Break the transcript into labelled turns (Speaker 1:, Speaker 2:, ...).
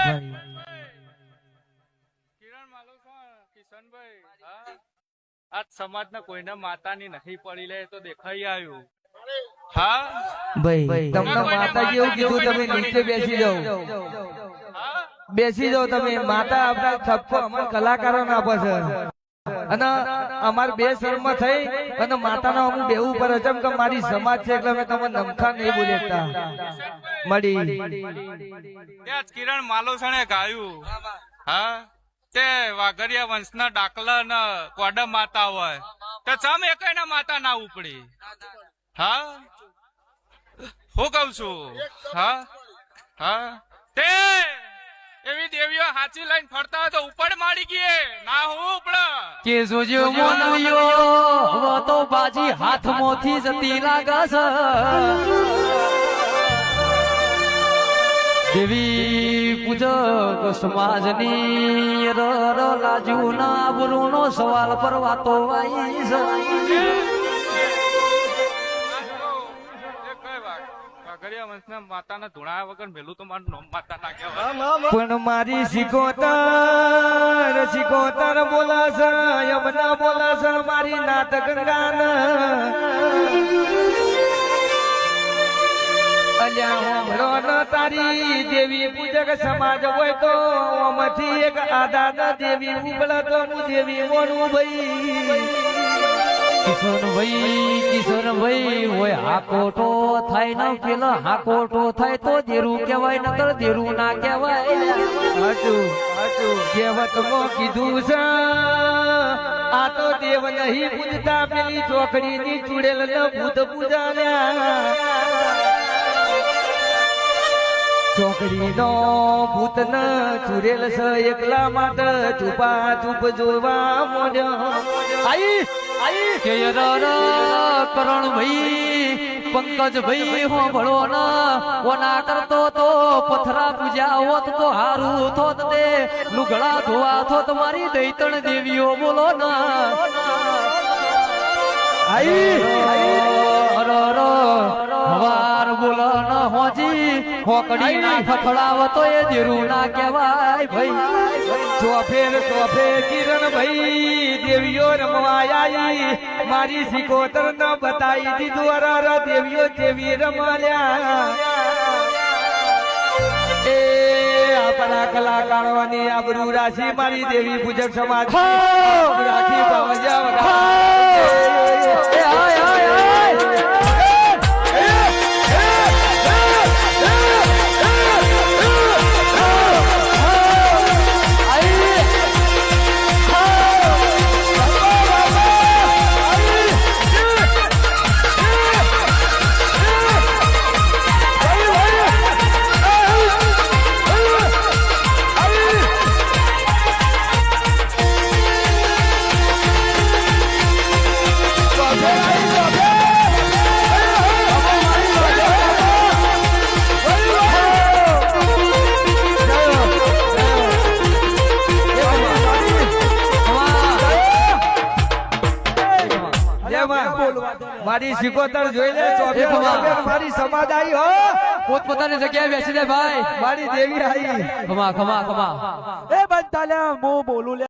Speaker 1: કિરણ માલુસા કિશનભાઈ આજ સમાજના કોઈને માતાની નહીં પડી લે તો દેખાઈ આવ્યું હા
Speaker 2: ભાઈ તમને માતાજી એવું કીધું તમે નીચે બેસી જાઓ તમે માતા આપણા છપ્પો અમાર કલાકારો ના આપે છે અને અમાર બે શર્મા થઈ અને માતાનો અમુક બેવું પર અચમ કે મારી સમાજ છે એટલે મેં તમને નમખા નહીં બોલેતા મળી
Speaker 1: ત્યાં કિરણ માલુસાણે ગાયું હા તે વાઘરિયા વંશના ડાકલા ને કોડા માતા હોય તો ચમ એકયના માતા ના ઉપડી હા હું કઉ છું હા હા તે એવી દેવીઓ હાચી લઈને ફરતા હોય તો ઉપર માડી ગયે ના હું ઉપડ
Speaker 3: કે જોજો મોનવિયો હવે તો બાજી હાથમાંથી જતી લાગસ દેવી પૂજક સમાજની લાજુ ના આબરૂનો સવાલ પર વાતો આવી છે
Speaker 1: માતાના ધૂણા વગર મેલું તો મારું નોમ માતા ના કહેવાય
Speaker 2: પણ મારી સિકોતર બોલાશે યમના બોલાશે મારી નાત ગંગાન અલ્યા હોમળો ન તારી દેવી પૂજક સમાજ હોય તો ઓમાંથી એક આદાન દેવી ઉબળે તો હું દેવી મોનું ભાઈ
Speaker 3: કિશોરભાઈ હોય હાકોટો થાય ને પેલો હાકોટો થાય તો દેરું કહેવાય નકર દેરું ના કહેવાય
Speaker 2: હાચું કહેવતમાં કીધું છે આ તો દેવ નહીં પૂજતા પેલી ચોકડી ની ચુડેલ ન ભૂત પૂજાલ્યા ચોકડી નો ભૂત ન ચુડેલ છે એકલા માટે ચૂપા ચૂપ જોવા મોડ્યો
Speaker 3: કરણ ભાઈ પંકજ ભાઈ હો ભળો ઓના કરતો તો પથરા પૂજા હોત તો હારું થોત તે લુગડા ધોવા થોત મારી દૈતણ દેવીઓ બોલો હવાર બોલો ન હોજી હોકડી ના ખખડાવતો એ દેરું ના કહેવાય ભાઈ
Speaker 2: ચોફેર કિરણ ભાઈ દેવીઓ રમવાયા મારી સિકોતર ન બતાવી દીધું અરર દેવીઓ જેવી રમાલ્યા એ આપણા કલાકારોની આબરૂ રાશિ મારી દેવી પૂજક સમાજ રાખી મારી સિકોતર જોઈ લે મારી સમાજ આવી હો
Speaker 3: પોતપોતાની જગ્યાએ બેસી દે ભાઈ
Speaker 2: મારી દેવી આવી
Speaker 3: ખમા
Speaker 2: એ બધા બોલું